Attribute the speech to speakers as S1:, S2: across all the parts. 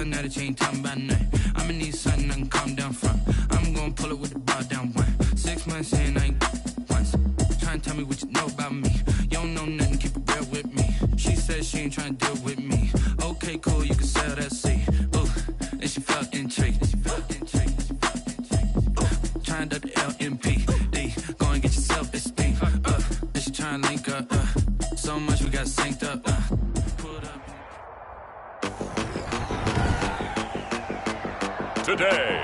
S1: tell now that you ain't talking about nothing. I'ma need something I can calm down from. I'm gonna pull it with the bar down one. 6 months in, I ain't once. Trying to tell me what you know about me. You don't know nothing, keep it real with me. She said she ain't trying to deal with me. Okay, cool, you can sell that seat. Ooh, and she felt intrigued. Trying to the LMPD. Go and get your self-esteem. And she trying to link up. So much we got synced up. Pulled up.
S2: Today,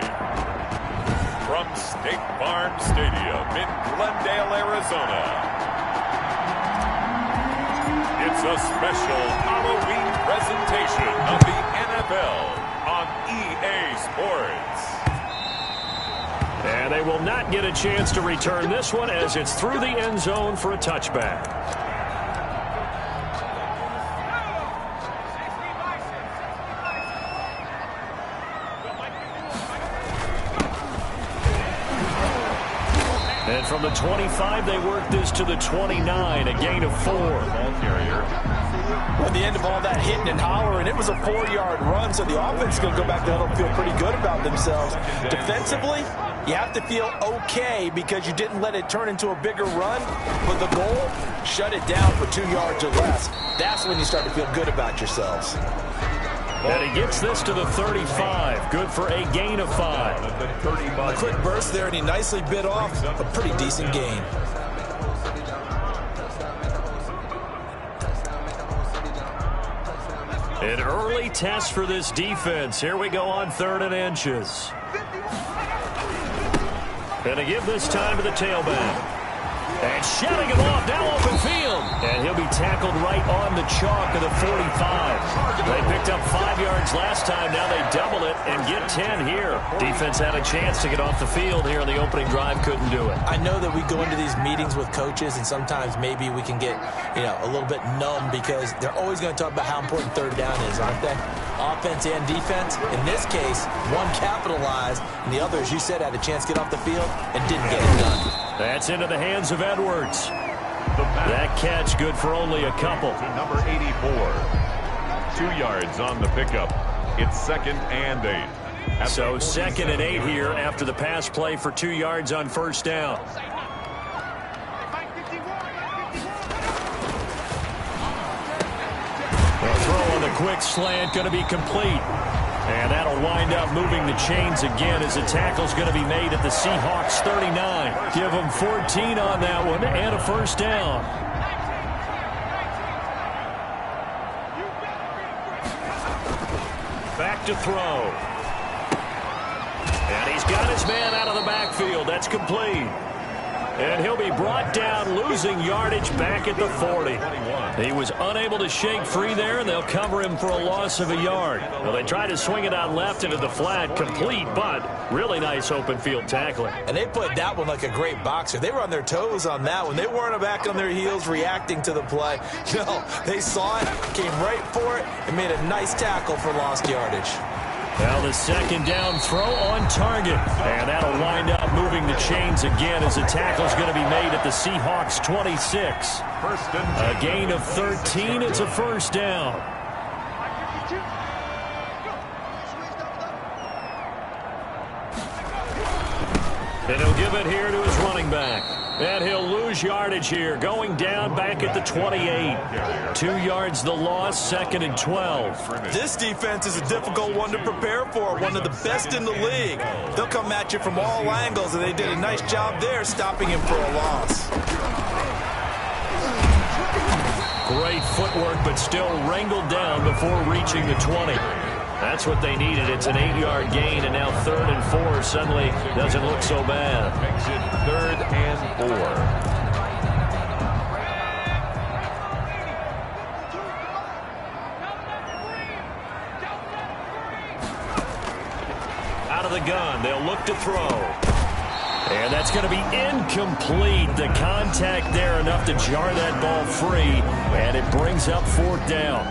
S2: from State Farm Stadium in Glendale, Arizona, it's a special Halloween presentation of the NFL on EA Sports.
S3: And they will not get a chance to return this one as it's through the end zone for a touchback. And from the 25, they work this to the 29, a gain of 4.
S4: At the end of all that hitting and hollering, it was a 4-yard run, so the offense is going to go back there and feel pretty good about themselves. Defensively, you have to feel okay because you didn't let it turn into a bigger run, but the goal, shut it down for 2 yards or less. That's when you start to feel good about yourselves.
S3: And he gets this to the 35. Good for a gain of 5.
S4: A quick burst there, and he nicely bit off a pretty decent gain.
S3: An early test for this defense. Here we go on 3rd and inches. Going to give this time to the tailback. And shutting him off, now open field. And he'll be tackled right on the chalk of the 45. They picked up 5 yards last time. Now they double it and get 10 here. Defense had a chance to get off the field here on the opening drive. Couldn't do it.
S4: I know that we go into these meetings with coaches, and sometimes maybe we can get, a little bit numb because they're always going to talk about how important 3rd down is, aren't they? Offense and defense. In this case, one capitalized, and the other, as you said, had a chance to get off the field and didn't get it done.
S3: That's into the hands of Edwards. That catch good for only a couple.
S2: To number 84. 2 yards on the pickup. It's 2nd and 8.
S3: So 2nd and 8 here after the pass play for 2 yards on 1st down. The throw on the quick slant going to be complete. And that'll wind up moving the chains again as a tackle's going to be made at the Seahawks 39. Give them 14 on that one and a 1st down. Back to throw. And he's got his man out of the backfield. That's complete. And he'll be brought down, losing yardage back at the 40. He was unable to shake free there, and they'll cover him for a loss of a yard. Well, they tried to swing it out left into the flat, complete, but really nice open field tackling.
S4: And they played that one like a great boxer. They were on their toes on that one. They weren't back on their heels reacting to the play. No, they saw it, came right for it, and made a nice tackle for lost yardage.
S3: Well, the 2nd down throw on target. And that'll wind up moving the chains again as a tackle's going to be made at the Seahawks 26. A gain of 13. It's a 1st down. And he'll give it here to his running back. And he'll lose yardage here, going down back at the 28. 2 yards the loss, 2nd and 12.
S4: This defense is a difficult one to prepare for, one of the best in the league. They'll come at you from all angles, and they did a nice job there stopping him for a loss.
S3: Great footwork, but still wrangled down before reaching the 20. That's what they needed. It's an 8-yard gain, and now 3rd and 4 suddenly doesn't look so bad.
S2: Makes it 3rd and 4.
S3: Out of the gun, they'll look to throw. And that's going to be incomplete. The contact there enough to jar that ball free, and it brings up 4th down.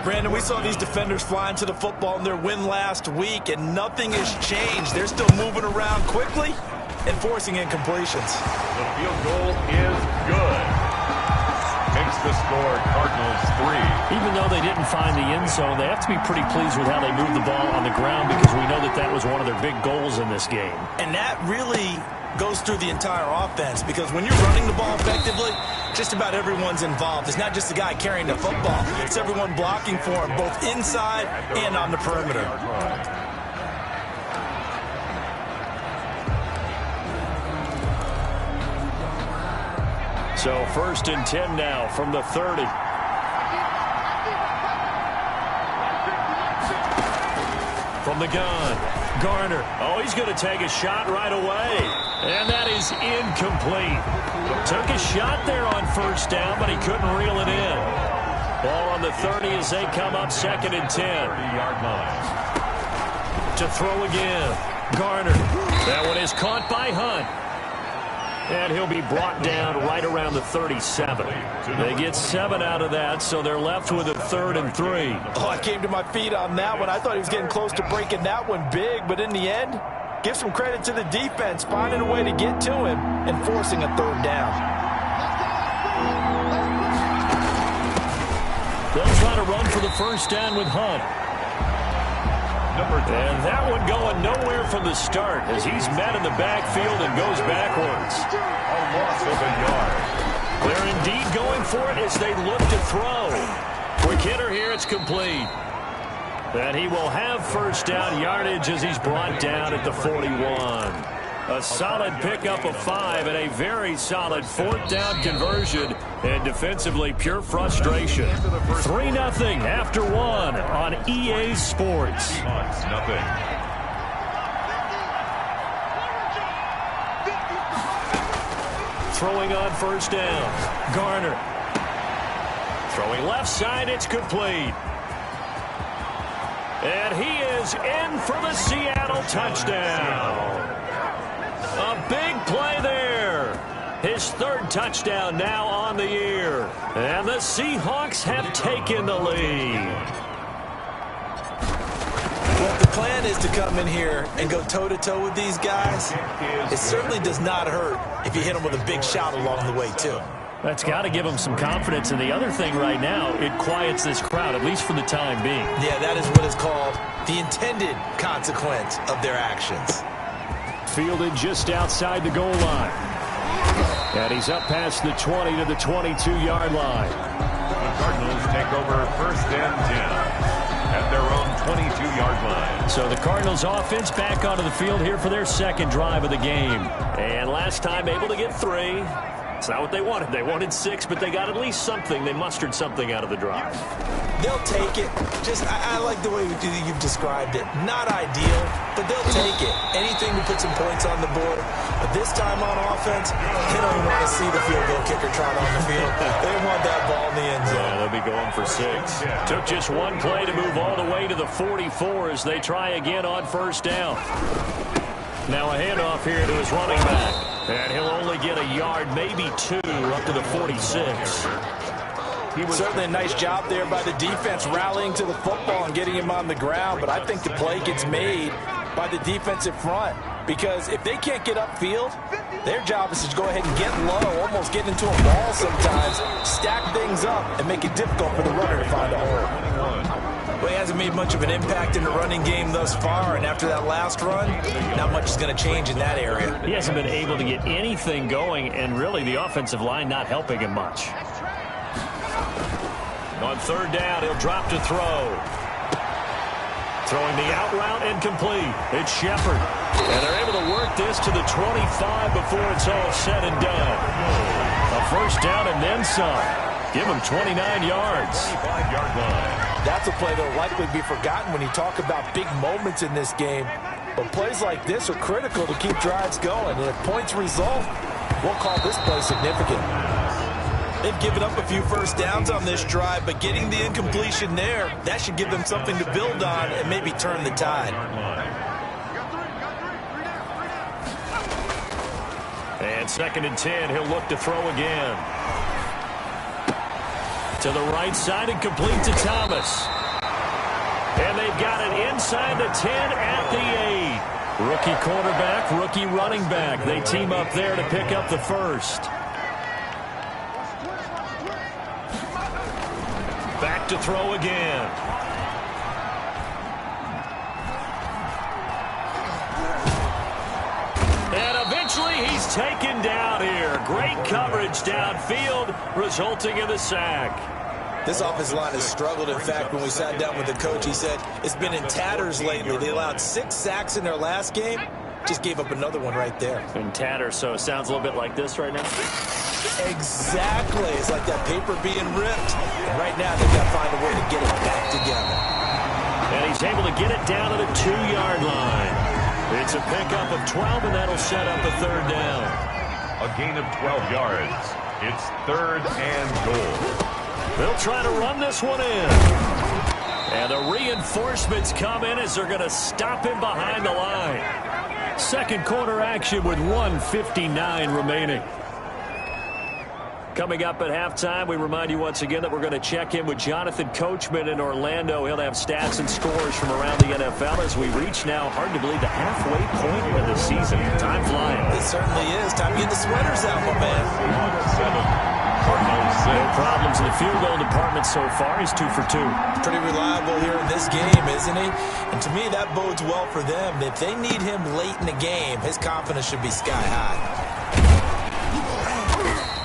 S4: Brandon, we saw these defenders flying to the football in their win last week, and nothing has changed. They're still moving around quickly and forcing incompletions.
S2: The field goal is good. makes the score Cardinals 3.
S3: Even though they didn't find the end zone, they have to be pretty pleased with how they moved the ball on the ground because we know that that was one of their big goals in this game.
S4: And that really goes through the entire offense because when you're running the ball effectively, just about everyone's involved. It's not just the guy carrying the football. It's everyone blocking for him, both inside and on the perimeter.
S3: So 1st and 10 now from the 30. From the gun, Garner. Oh, he's going to take a shot right away. And that is incomplete. Took a shot there on 1st down, but he couldn't reel it in. Ball on the 30 as they come up 2nd and 10.
S2: 30-yard line.
S3: To throw again. Garner. That one is caught by Hunt. And he'll be brought down right around the 37. They get 7 out of that, so they're left with a 3rd and 3.
S4: Oh, I came to my feet on that one. I thought he was getting close to breaking that one big, but in the end, give some credit to the defense, finding a way to get to him and forcing a 3rd down.
S3: They'll try to run for the 1st down with Hunt. And that one going nowhere from the start as he's met in the backfield and goes backwards.
S2: A loss of a yard.
S3: They're indeed going for it as they look to throw. Quick hitter here, it's complete. And he will have 1st down yardage as he's brought down at the 41. A solid pickup of 5 and a very solid 4th down conversion. And defensively, pure frustration. 3-0 after 1 on EA Sports.
S2: Nothing.
S3: Throwing on 1st down. Garner. Throwing left side, it's complete. And he is in for the Seattle touchdown. A big play there. His 3rd touchdown now on the year. And the Seahawks have taken the lead.
S4: Well, if the plan is to come in here and go toe-to-toe with these guys, it certainly does not hurt if you hit them with a big shot along the way, too.
S3: That's got to give them some confidence. And the other thing right now, it quiets this crowd, at least for the time being.
S4: Yeah, that is what is called the intended consequence of their actions.
S3: Fielded just outside the goal line. And he's up past the 20 to the 22-yard line.
S2: The Cardinals take over 1st and 10 at their own 22-yard line.
S3: So the Cardinals offense back onto the field here for their 2nd drive of the game. And last time able to get 3. It's not what they wanted. They wanted 6, but they got at least something. They mustered something out of the drive.
S4: They'll take it. I like the way you've described it. Not ideal, but they'll take it. Anything to put some points on the board. But this time on offense, they don't want to see the field goal kicker trot on the field. They want that ball in the end zone.
S3: Yeah, they'll be going for 6. Took just one play to move all the way to the 44 as they try again on 1st down. Now a handoff here to his running back. And he'll only get a yard, maybe 2, up to the 46.
S4: Certainly a nice job there by the defense rallying to the football and getting him on the ground. But I think the play gets made by the defensive front. Because if they can't get upfield, their job is to go ahead and get low, almost get into a ball sometimes, stack things up, and make it difficult for the runner to find a hole. Well, he hasn't made much of an impact in the running game thus far, and after that last run, not much is going to change in that area.
S3: He hasn't been able to get anything going, and really the offensive line not helping him much. On 3rd down, he'll drop to throw. Throwing the out route incomplete. It's Shepard. And they're able to work this to the 25 before it's all said and done. A 1st down and then some. Give him 29 yards.
S2: 25-yard line.
S4: That's a play that will likely be forgotten when you talk about big moments in this game. But plays like this are critical to keep drives going. And if points result, we'll call this play significant. They've given up a few 1st downs on this drive, but getting the incompletion there, that should give them something to build on and maybe turn the tide.
S3: And 2nd and 10, he'll look to throw again. To the right side and complete to Thomas. And they've got it inside the 10 at the 8. Rookie quarterback, rookie running back. They team up there to pick up the 1st. look to throw again. And eventually he's taken down here. Great coverage downfield, resulting in the sack.
S4: This offensive line has struggled. In fact, when we sat down with the coach, he said it's been in tatters lately. They allowed 6 sacks in their last game. Just gave up another one right there.
S3: In tatters, so it sounds a little bit like this right now.
S4: Exactly. It's like that paper being ripped. And right now, they've got to find a way to get it back together.
S3: And he's able to get it down to the 2-yard line. It's a pickup of 12, and that'll set up a 3rd down.
S2: A gain of 12 yards. It's 3rd and goal.
S3: They'll try to run this one in. And the reinforcements come in as they're going to stop him behind the line. Second quarter action with 1:59 remaining. Coming up at halftime, we remind you once again that we're going to check in with Jonathan Coachman in Orlando. He'll have stats and scores from around the NFL as we reach now, hard to believe, the halfway point of the season. Time flying.
S4: It certainly is. Time to get the sweaters out, my man.
S3: No problems in the field goal department so far. He's 2 for 2.
S4: Pretty reliable here in this game, isn't he? And to me, that bodes well for them. If they need him late in the game, his confidence should be sky high.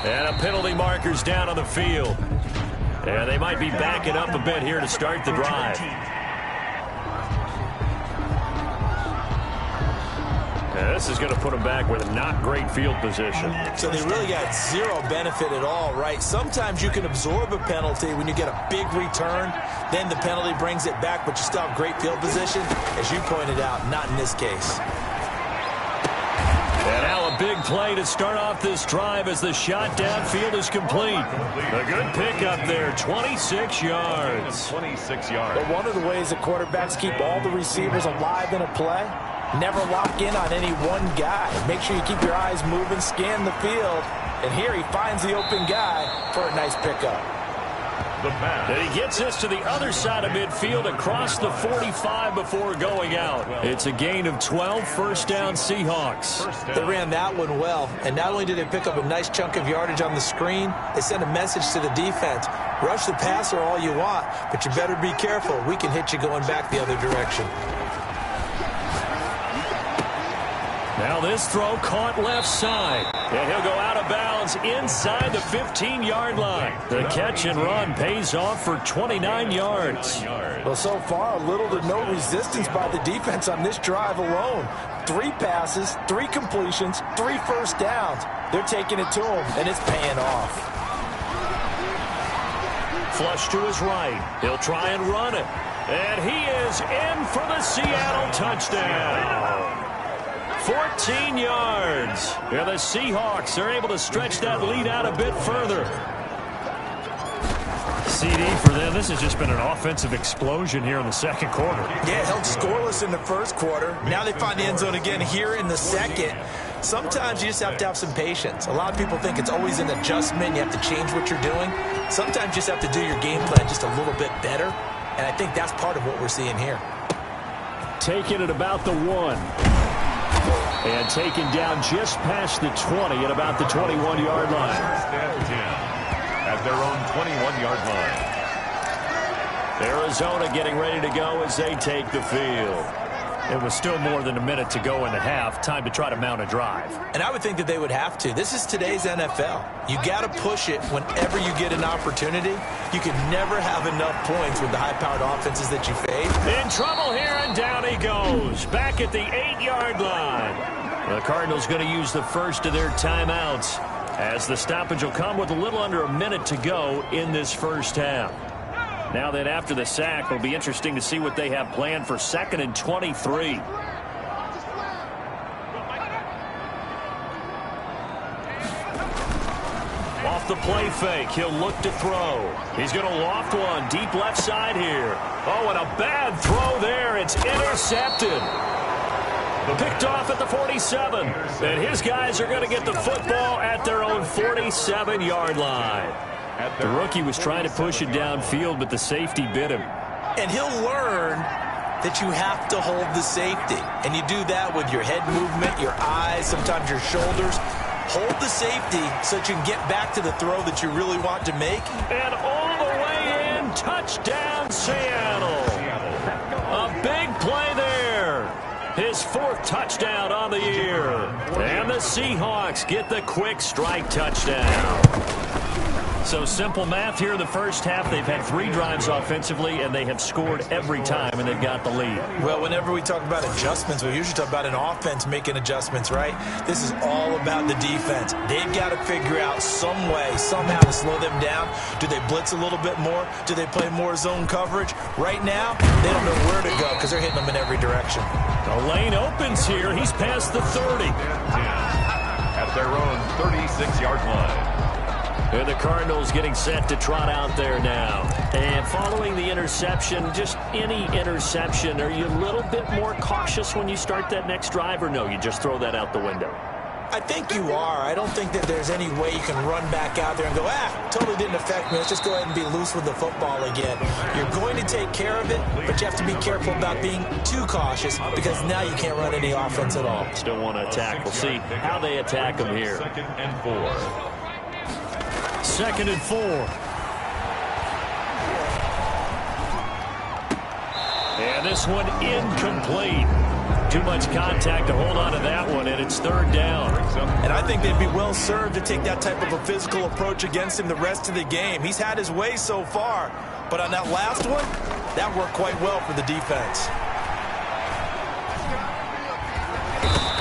S3: And a penalty marker's down on the field. And they might be backing up a bit here to start the drive. And this is going to put them back with a not great field position.
S4: So they really got zero benefit at all, right? Sometimes you can absorb a penalty when you get a big return. Then the penalty brings it back, but you still have great field position. As you pointed out, not in this case.
S3: And now a big play to start off this drive as the shot downfield is complete. A good pickup there, 26 yards.
S2: 26 yards.
S4: But one of the ways the quarterbacks keep all the receivers alive in a play, never lock in on any one guy. Make sure you keep your eyes moving, scan the field. And here he finds the open guy for a nice pickup.
S3: And he gets this to the other side of midfield across the 45 before going out. It's a gain of 12, 1st down Seahawks.
S4: They ran that one well, and not only did they pick up a nice chunk of yardage on the screen, they sent a message to the defense. Rush the passer all you want, but you better be careful. We can hit you going back the other direction.
S3: Now this throw caught left side. And he'll go out of bounds inside the 15-yard line. The catch and run pays off for 29 yards.
S4: Well, so far, little to no resistance by the defense on this drive alone. 3 passes, 3 completions, 3 first downs. They're taking it to him, and it's paying off.
S3: Flush to his right. He'll try and run it. And he is in for the Seattle touchdown. 14 yards. Yeah, the Seahawks are able to stretch that lead out a bit further. CD for them. This has just been an offensive explosion here in the second quarter.
S4: Yeah, held scoreless in the first quarter. Now they find the end zone again here in the second. Sometimes you just have to have some patience. A lot of people think it's always an adjustment. You have to change what you're doing. Sometimes you just have to do your game plan just a little bit better. And I think that's part of what we're seeing here.
S3: Taking it about the 1. And taken down just past the 20 at about the 21-yard line.
S2: At their own 21-yard line.
S3: Arizona getting ready to go as they take the field. It was still more than a minute to go in the half. Time to try to mount a drive.
S4: And I would think that they would have to. This is today's NFL. You got to push it whenever you get an opportunity. You can never have enough points with the high-powered offenses that you face.
S3: In trouble here, and down he goes. Back at the 8-yard line. The Cardinals going to use the first of their timeouts as the stoppage will come with a little under a minute to go in this first half. Now that after the sack, it'll be interesting to see what they have planned for 2nd and 23. Off the play fake, he'll look to throw. He's going to loft one deep left side here. Oh, and a bad throw there. It's intercepted. Picked off at the 47. And his guys are going to get the football at their own 47-yard line. The rookie was trying to push it downfield, but the safety bit him.
S4: And he'll learn that you have to hold the safety. And you do that with your head movement, your eyes, sometimes your shoulders. Hold the safety so that you can get back to the throw that you really want to make.
S3: And all the way in, and touchdown, Seattle. A big play there. His 4th touchdown on the year. And the Seahawks get the quick strike touchdown. So simple math here in the first half. They've had 3 drives offensively, and they have scored every time, and they've got the lead.
S4: Well, whenever we talk about adjustments, we usually talk about an offense making adjustments, right? This is all about the defense. They've got to figure out some way, somehow to slow them down. Do they blitz a little bit more? Do they play more zone coverage? Right now, they don't know where to go because they're hitting them in every direction.
S3: The lane opens here. He's past the 30.
S2: At their own 36-yard line.
S3: And the Cardinals getting set to trot out there now. And following the interception, just any interception, are you a little bit more cautious when you start that next drive, or no, you just throw that out the window?
S4: I think you are. I don't think that there's any way you can run back out there and go, totally didn't affect me. Let's just go ahead and be loose with the football again. You're going to take care of it, but you have to be careful about being too cautious because now you can't run any offense at all.
S3: Still want to attack. We'll see how they attack them here.
S2: 2nd and 4.
S3: 2nd and 4. And this one incomplete. Too much contact to hold on to that one, and it's 3rd down.
S4: And I think they'd be well served to take that type of a physical approach against him the rest of the game. He's had his way so far, but on that last one, that worked quite well for the defense.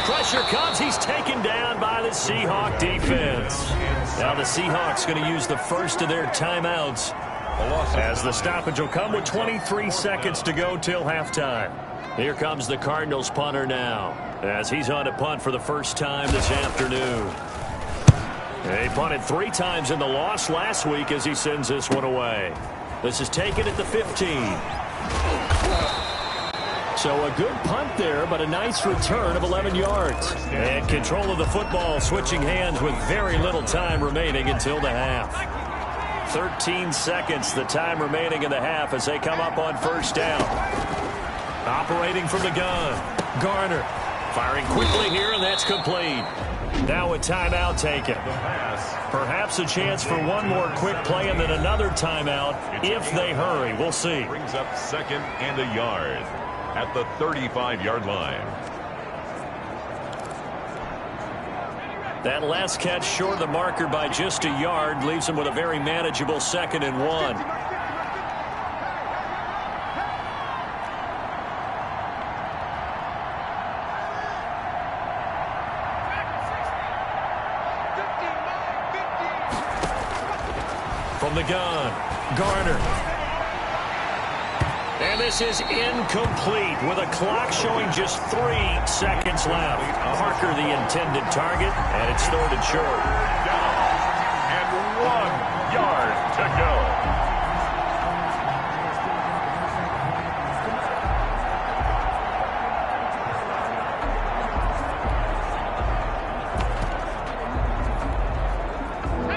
S3: Pressure comes. He's taken down by the Seahawk defense. Now the Seahawks going to use the first of their timeouts as the stoppage will come with 23 seconds to go till halftime. Here comes the Cardinals punter now as he's on to punt for the first time this afternoon. He punted 3 times in the loss last week as he sends this one away. This is taken at the 15. So a good punt there, but a nice return of 11 yards. And control of the football switching hands with very little time remaining until the half. 13 seconds, the time remaining in the half as they come up on 1st down. Operating from the gun, Garner. Firing quickly here, and that's complete. Now a timeout taken. Perhaps a chance for one more quick play and then another timeout if they hurry. We'll see.
S2: Brings up 2nd and a yard at the 35-yard line.
S3: That last catch short of the marker by just a yard leaves him with a very manageable 2nd and 1. From the gun, Garner. And this is incomplete with a clock showing just 3 seconds left. Parker the intended target, and it's 3rd and short.
S2: And 1 yard to go.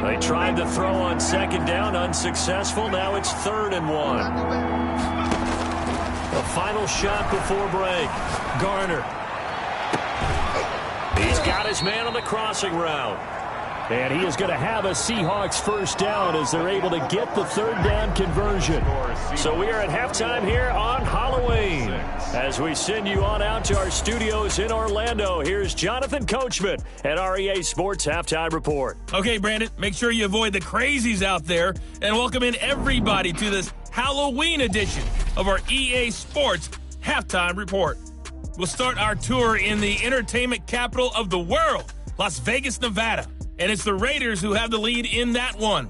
S3: They tried to throw on 2nd down, unsuccessful. Now it's 3rd and 1. The final shot before break. Garner. He's got his man on the crossing route. And he is going to have a Seahawks 1st down as they're able to get the 3rd down conversion. So we are at halftime here on Halloween. As we send you on out to our studios in Orlando, here's Jonathan Coachman at REA Sports Halftime Report.
S5: Okay, Brandon, make sure you avoid the crazies out there and welcome in everybody to this Halloween edition of our EA Sports Halftime Report. We'll start our tour in the entertainment capital of the world, Las Vegas, Nevada. And it's the Raiders who have the lead in that one.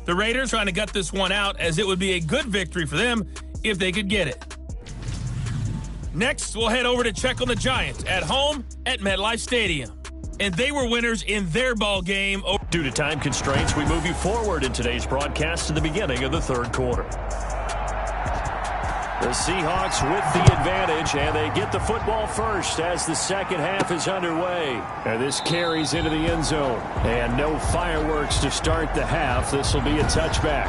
S5: The Raiders trying to gut this one out as it would be a good victory for them if they could get it. Next, we'll head over to check on the Giants at home at MetLife Stadium. And they were winners in their ball game.
S3: Due to time constraints, we move you forward in today's broadcast to the beginning of the 3rd quarter. The Seahawks with the advantage, and they get the football first as the 2nd half is underway. And this carries into the end zone. And no fireworks to start the half. This will be a touchback.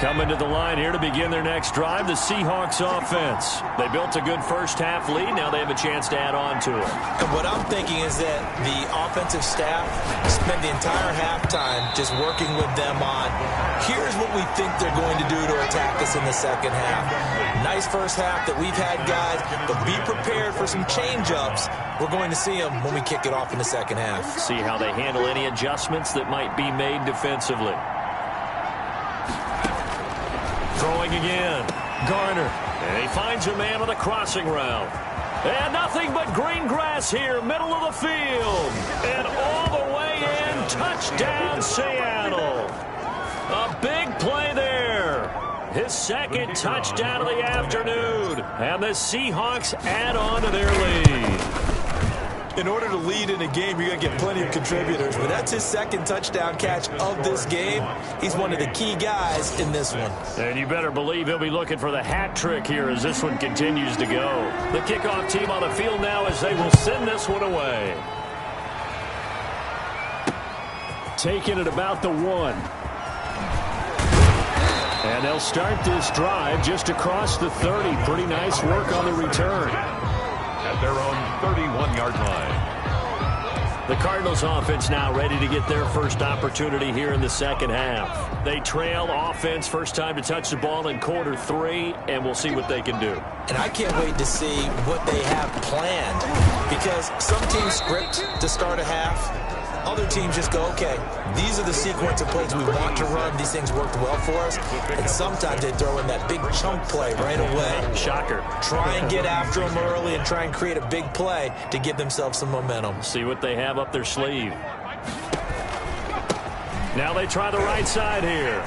S3: Coming to the line here to begin their next drive, the Seahawks offense. They built a good first-half lead. Now they have a chance to add on to it.
S4: And what I'm thinking is that the offensive staff spent the entire halftime just working with them on, here's what we think they're going to do to attack us in the second half. Nice first half that we've had, guys, but be prepared for some change-ups. We're going to see them when we kick it off in the second half.
S3: See how they handle any adjustments that might be made defensively. Throwing again. Garner. And he finds a man on the crossing route. And nothing but green grass here, middle of the field. And all the way in, touchdown Seattle. A big play there. His second touchdown of the afternoon. And the Seahawks add on to their lead.
S4: In order to lead in a game, you're going to get plenty of contributors. But that's his second touchdown catch of this game. He's one of the key guys in this one.
S3: And you better believe he'll be looking for the hat trick here as this one continues to go. The kickoff team on the field now as they will send this one away. Taking it about the 1. And they'll start this drive just across the 30. Pretty nice work on the return.
S2: At their own 31-yard line.
S3: The Cardinals offense now ready to get their first opportunity here in the second half. They trail offense, first time to touch the ball in quarter 3, and we'll see what they can do.
S4: And I can't wait to see what they have planned, because some teams script to start a half. Other teams just go, okay, these are the sequence of plays we want to run. These things worked well for us. And sometimes they throw in that big chunk play right away.
S3: Shocker.
S4: Try and get after them early and try and create a big play to give themselves some momentum.
S3: See what they have up their sleeve. Now they try the right side here.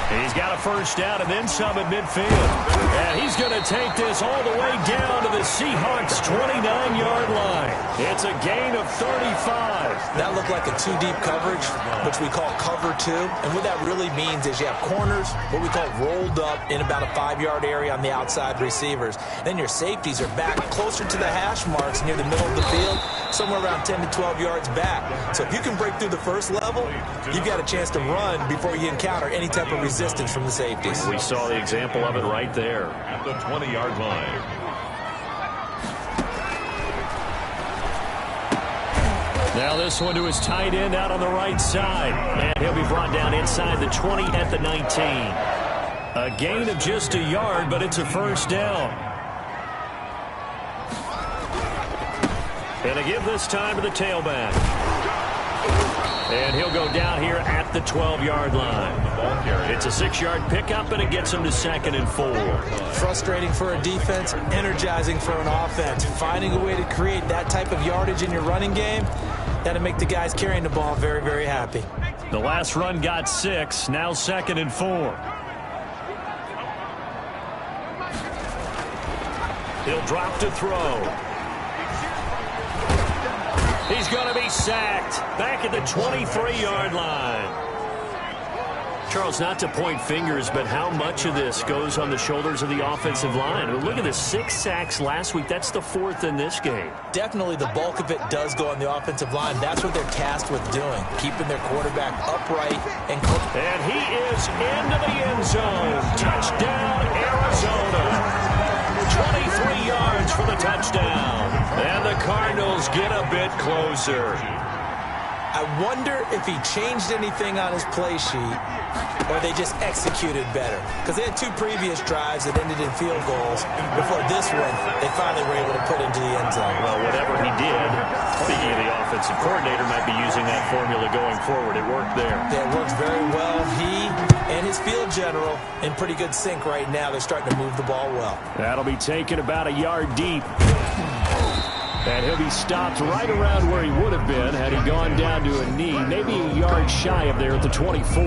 S3: He's got a first down and then some at midfield. And he's going to take this all the way down to the Seahawks' 29-yard line. It's a gain of 35.
S4: That looked like a two-deep coverage, which we call cover 2. And what that really means is you have corners, what we call rolled up in about a 5-yard area on the outside receivers. Then your safeties are back closer to the hash marks near the middle of the field, somewhere around 10 to 12 yards back. So if you can break through the first level, you've got a chance to run before you encounter any type of resistance from the safeties.
S3: We saw the example of it right there.
S2: At the 20-yard line.
S3: Now this one to his tight end out on the right side. And he'll be brought down inside the 20 at the 19. A gain of just a yard, but it's a first down. And a give this time to the tailback. And he'll go down here at the 12-yard line. It's a 6-yard pickup, and it gets him to 2nd and 4.
S4: Frustrating for a defense, energizing for an offense. Finding a way to create that type of yardage in your running game, that'll make the guys carrying the ball very, very happy.
S3: The last run got 6, now 2nd and 4. He'll drop to throw. He's going to be sacked back at the 23-yard line. Charles, not to point fingers, but how much of this goes on the shoulders of the offensive line? I mean, look at the 6 sacks last week. That's the 4th in this game.
S4: Definitely the bulk of it does go on the offensive line. That's what they're tasked with doing, keeping their quarterback upright. And
S3: he is into the end zone. Touchdown, Arizona. 23 yards for the touchdown. And the Cardinals get a bit closer.
S4: I wonder if he changed anything on his play sheet or they just executed better. Because they had 2 previous drives that ended in field goals. Before this one, they finally were able to put into the end zone.
S3: Well, whatever he did, speaking of the offensive coordinator, might be using that formula going forward. It worked there.
S4: Yeah, it works very well. He and his field general in pretty good sync right now. They're starting to move the ball well.
S3: That'll be taken about a yard deep. And he'll be stopped right around where he would have been had he gone down to a knee, maybe a yard shy of there at the 24.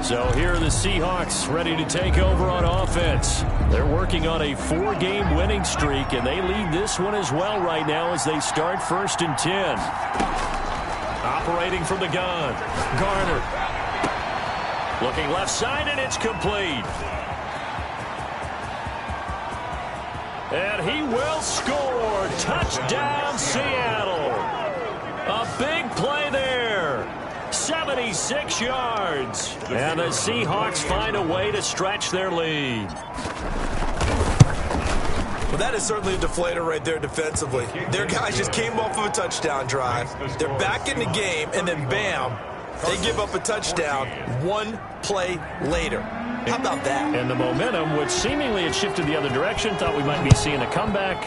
S3: So here are the Seahawks ready to take over on offense. They're working on a 4-game winning streak, and they lead this one as well right now as they start 1st and 10. Operating from the gun, Garner. Looking left side, and it's complete. And he will score. Touchdown, Seattle. A big play there. 7 76 yards. And the Seahawks find a way to stretch their lead.
S4: Well, that is certainly a deflator right there defensively. Their guys just came off of a touchdown drive. They're back in the game, and then bam, they give up a touchdown one play later. How about that?
S3: And the momentum, which seemingly had shifted the other direction, thought we might be seeing a comeback.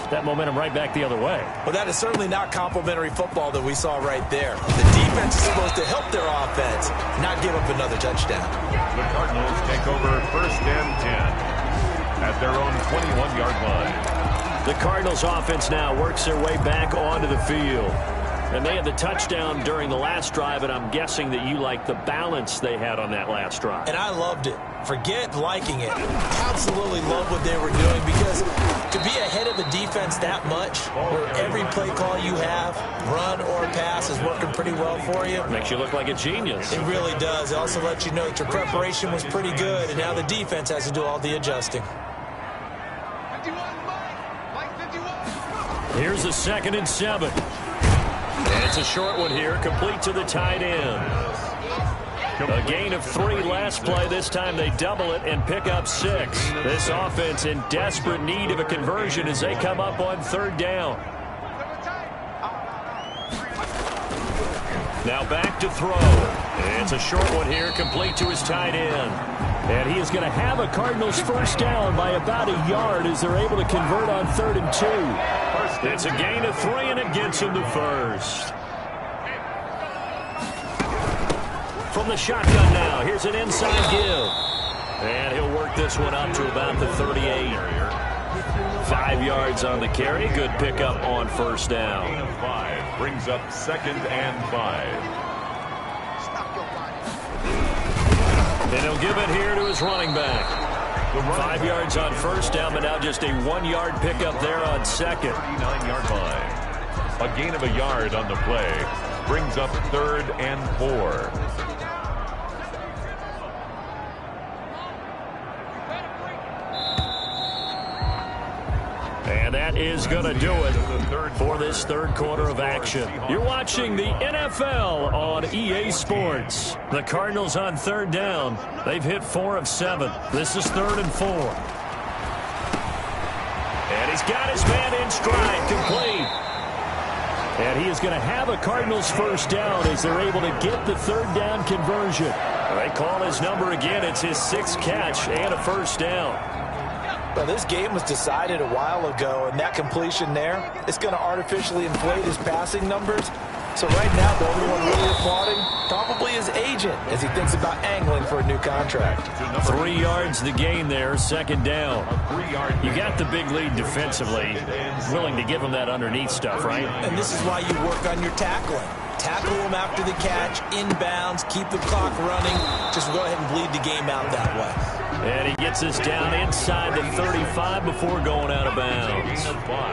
S3: That momentum right back the other way.
S4: Well, that is certainly not complimentary football that we saw right there. The defense is supposed to help their offense, not give up another touchdown.
S2: The Cardinals take over 1st and 10 at their own 21-yard line.
S3: The Cardinals offense now works their way back onto the field. And they had the touchdown during the last drive, and I'm guessing that you like the balance they had on that last drive.
S4: And I loved it. Forget liking it. Absolutely love what they were doing, because to be ahead of a defense that much, where every play call you have, run or pass, is working pretty well for you.
S3: Makes you look like a genius.
S4: It really does. It also lets you know that your preparation was pretty good, and now the defense has to do all the adjusting.
S3: Here's the 2nd and 7. And it's a short one here, complete to the tight end. A gain of 3 last play. This time they double it and pick up 6. This offense in desperate need of a conversion as they come up on 3rd down. Now back to throw. It's a short one here, complete to his tight end. And he is going to have a Cardinals 1st down by about a yard as they're able to convert on 3rd and 2. It's a gain of 3, and it gets him to 1st. From the shotgun now, here's an inside give. And he'll work this one up to about the 38. 5 yards on the carry. Good pickup on 1st down.
S2: Gain of 5 brings up 2nd and 5.
S3: And he'll give it here to his running back. 5 yards on 1st down, but now just a 1-yard pickup there on 2nd.
S2: 39-yard line. A gain of a yard on the play brings up 3rd and 4.
S3: And that is going to do it for this 3rd quarter of action. You're watching the NFL on EA Sports. The Cardinals on 3rd down. They've hit 4 of 7. This is 3rd and 4. And he's got his man in stride, complete. And he is going to have a Cardinals 1st down as they're able to get the 3rd down conversion. They call his number again. It's his 6th catch and a 1st down.
S4: Well, this game was decided a while ago, and that completion there, it's going to artificially inflate his passing numbers. So right now, the only one really applauding probably his agent as he thinks about angling for a new contract.
S3: 3 yards the gain there, 2nd down. You got the big lead defensively, willing to give him that underneath stuff, right?
S4: And this is why you work on your tackling. Tackle him after the catch, inbounds, keep the clock running. Just go ahead and bleed the game out that way.
S3: And he gets us down inside the 35 before going out of bounds.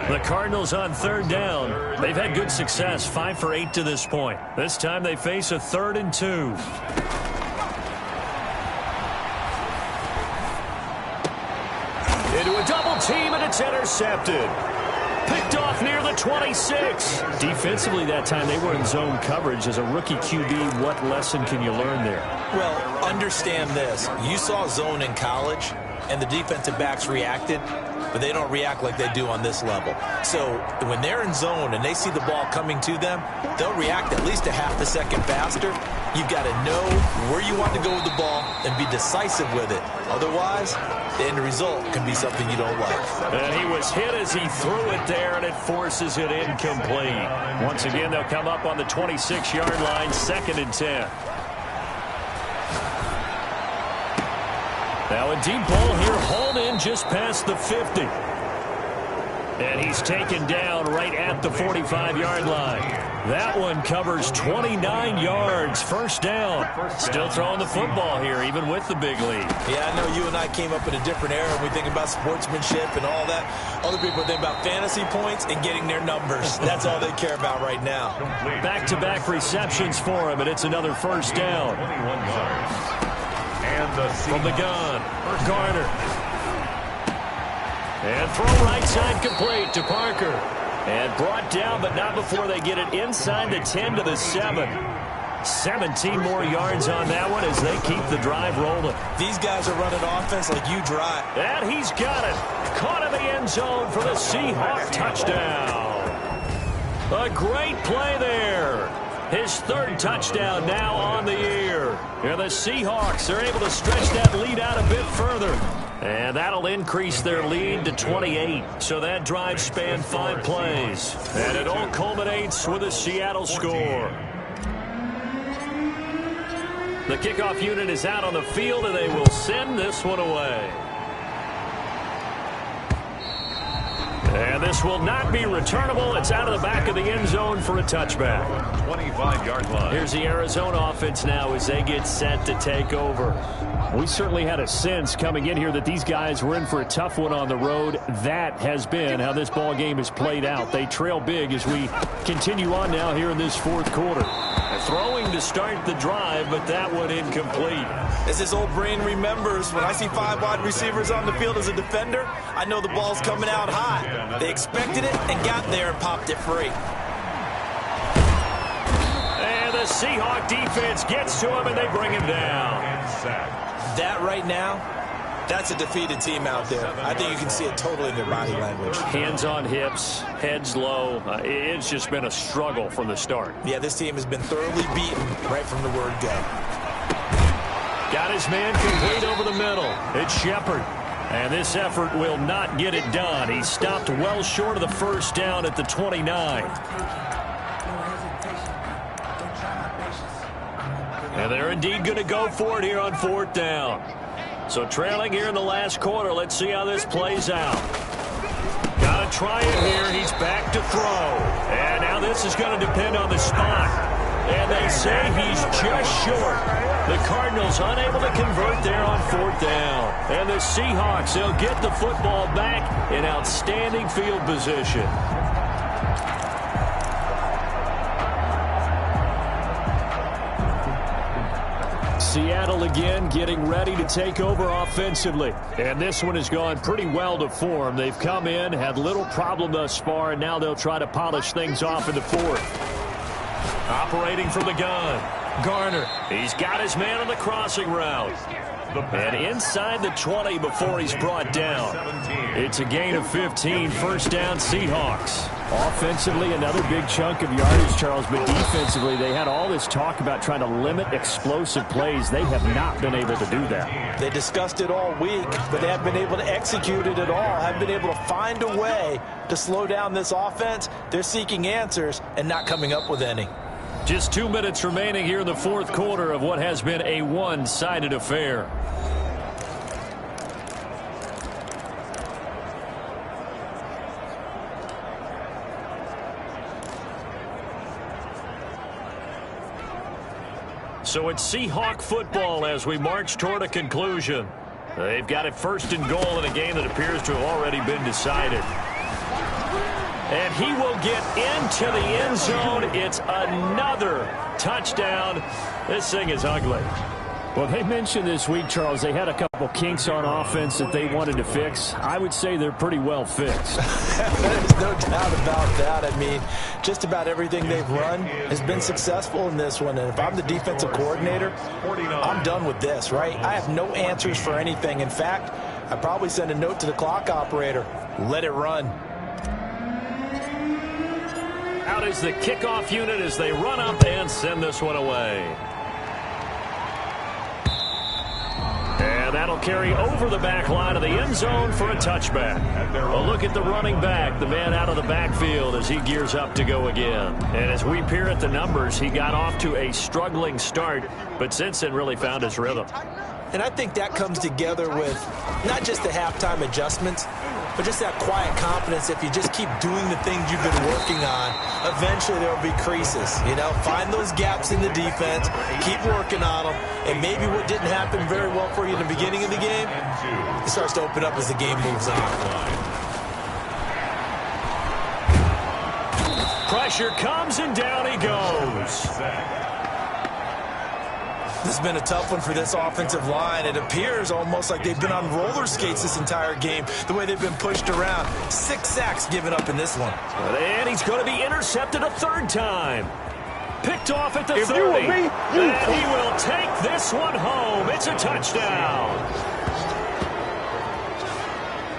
S3: The Cardinals on 3rd down. They've had good success, 5 for 8 to this point. This time they face a 3rd and 2. Into a double team, and it's intercepted. Picked off near the 26. Defensively that time, they were in zone coverage. As a rookie QB, what lesson can you learn there?
S4: Well, understand this. You saw zone in college, and the defensive backs reacted, but they don't react like they do on this level. So when they're in zone and they see the ball coming to them, they'll react at least a half a second faster. You've got to know where you want to go with the ball and be decisive with it. Otherwise, the end result can be something you don't like.
S3: And he was hit as he threw it there, and it forces it incomplete. Once again, they'll come up on the 26-yard line, 2nd and 10. Now a deep ball here, hauled in just past the 50. And he's taken down right at the 45-yard line. That one covers 29 yards, 1st down. Still throwing the football here, even with the big lead.
S4: Yeah, I know you and I came up in a different era. We think about sportsmanship and all that. Other people think about fantasy points and getting their numbers. That's all they care about right now.
S3: Back-to-back receptions for him, and it's another 1st down.
S2: 21 yards. And the
S3: from the gun, Garner. And throw right side complete to Parker. And brought down, but not before they get it inside the 10 to the 7. 17 more yards on that one as they keep the drive rolling.
S4: These guys are running offense like you drive.
S3: And he's got it. Caught in the end zone for the Seahawk touchdown. A great play there. His third touchdown now on the year. And the Seahawks are able to stretch that lead out a bit further. And that'll increase their lead to 28. So that drive spanned 5 plays. And it all culminates with a Seattle score. The kickoff unit is out on the field, and they will send this one away. And this will not be returnable. It's out of the back of the end zone for a touchback.
S2: 25-yard line.
S3: Here's the Arizona offense now as they get set to take over. We certainly had a sense coming in here that these guys were in for a tough one on the road. That has been how this ball game has played out. They trail big as we continue on now here in this fourth quarter. Throwing to start the drive, but that one incomplete.
S4: As his old brain remembers, when I see 5 wide receivers on the field as a defender, I know the ball's coming out high. They expected it and got there and popped it free.
S3: And the Seahawk defense gets to him, and they bring him down.
S4: That right now, that's a defeated team out there. I think you can see it totally in their body language.
S3: Hands on hips, heads low. It's just been a struggle from the start.
S4: Yeah, this team has been thoroughly beaten right from the word go.
S3: Got his man complete over the middle. It's Shepard. And this effort will not get it done. He stopped well short of the first down at the 29. And they're indeed going to go for it here on 4th down. So trailing here in the last quarter. Let's see how this plays out. Got to try it here. He's back to throw. And now this is going to depend on the spot. And they say he's just short. The Cardinals unable to convert there on 4th down. And the Seahawks, they'll get the football back in outstanding field position. Seattle again getting ready to take over offensively. And this one has gone pretty well to form. They've come in, had little problem thus far, and now they'll try to polish things off in the 4th. Operating from the gun. Garner. He's got his man on the crossing route. And inside the 20 before he's brought down. It's a gain of 15. First down, Seahawks. Offensively, another big chunk of yardage, Charles, but defensively, they had all this talk about trying to limit explosive plays. They have not been able to do that.
S4: They discussed it all week, but they haven't been able to execute it at all, haven't been able to find a way to slow down this offense. They're seeking answers and not coming up with any.
S3: Just 2 minutes remaining here in the 4th quarter of what has been a one-sided affair. So it's Seahawk football as we march toward a conclusion. They've got it 1st and goal in a game that appears to have already been decided. And he will get into the end zone. It's another touchdown. This thing is ugly. Well, they mentioned this week, Charles, they had a couple kinks on offense that they wanted to fix. I would say they're pretty well fixed.
S4: There's no doubt about that. I mean, just about everything they've run has been successful in this one. And if I'm the defensive coordinator, I'm done with this, right? I have no answers for anything. In fact, I'd probably send a note to the clock operator. Let it run.
S3: Out is the kickoff unit as they run up and send this one away. And that'll carry over the back line of the end zone for a touchback. A look at the running back, the man out of the backfield as he gears up to go again. And as we peer at the numbers, he got off to a struggling start, but since then really found his rhythm.
S4: And I think that comes together with not just the halftime adjustments, but just that quiet confidence. If you just keep doing the things you've been working on, eventually there will be creases. You know, find those gaps in the defense, keep working on them, and maybe what didn't happen very well for you in the beginning of the game, it starts to open up as the game moves on.
S3: Pressure comes, and down he goes.
S4: This has been a tough one for this offensive line. It appears almost like they've been on roller skates this entire game, the way they've been pushed around. 6 sacks given up in this one.
S3: And he's going to be intercepted a 3rd time. Picked off at the 30.
S2: If you were me,
S3: And he will take this one home. It's a touchdown.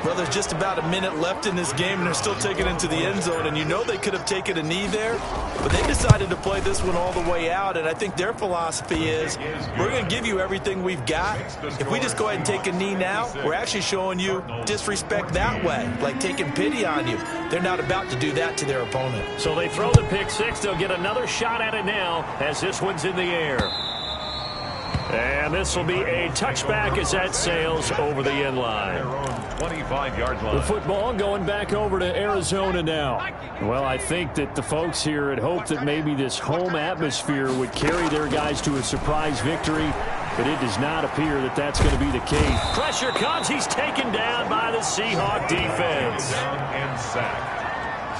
S4: Well, there's just about a minute left in this game, and they're still taking it into the end zone. And you know they could have taken a knee there, but they decided to play this one all the way out. And I think their philosophy is, we're going to give you everything we've got. If we just go ahead and take a knee now, we're actually showing you disrespect that way, like taking pity on you. They're not about to do that to their opponent.
S3: So they throw the pick six. They'll get another shot at it now as this one's in the air. And this will be a touchback as that sails over the end line.
S2: 25-yard line.
S3: The football going back over to Arizona now. Well, I think that the folks here had hoped that maybe this home atmosphere would carry their guys to a surprise victory, but it does not appear that that's going to be the case. Pressure comes. He's taken down by the Seahawk defense.
S2: Down and sacked.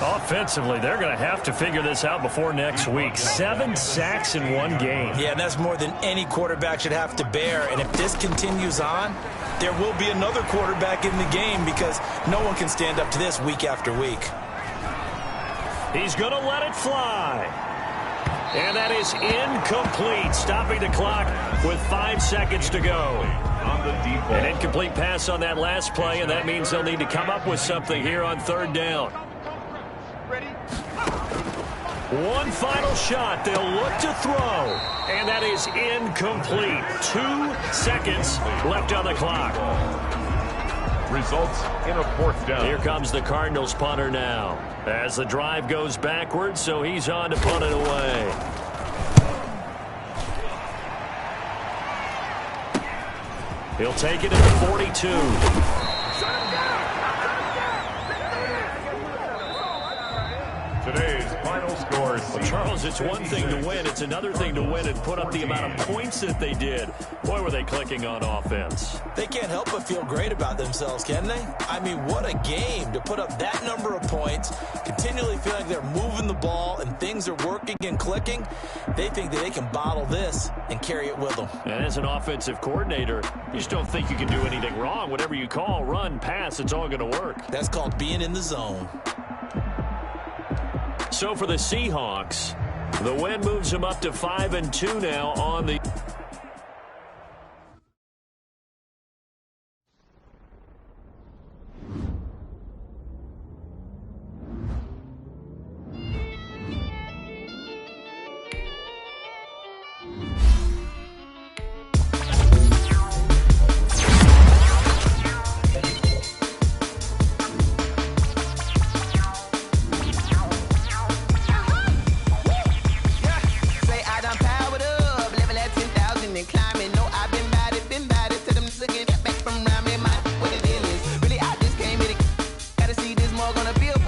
S3: Offensively, they're going to have to figure this out before next week. 7 sacks in one game.
S4: Yeah, and that's more than any quarterback should have to bear. And if this continues on, there will be another quarterback in the game because no one can stand up to this week after week.
S3: He's going to let it fly. And that is incomplete, stopping the clock with 5 seconds to go.
S2: On the deep ball.
S3: An incomplete pass on that last play, and that means they'll need to come up with something here on third down. One final shot. They'll look to throw. And that is incomplete. 2 seconds left on the clock.
S2: Results in a fourth down.
S3: Here comes the Cardinals punter now. As the drive goes backwards, so he's on to punt it away. He'll take it at the 42.
S2: Today's final score.
S3: Well, Charles, it's one thing to win. It's another thing to win and put up the amount of points that they did. Boy, were they clicking on offense.
S4: They can't help but feel great about themselves, can they? I mean, what a game to put up that number of points, continually feeling like they're moving the ball and things are working and clicking. They think that they can bottle this and carry it with them.
S3: And as an offensive coordinator, you just don't think you can do anything wrong. Whatever you call, run, pass, it's all going to work.
S4: That's called being in the zone.
S3: So for the Seahawks, the win moves them up to 5-2 now on the...
S6: Gonna be a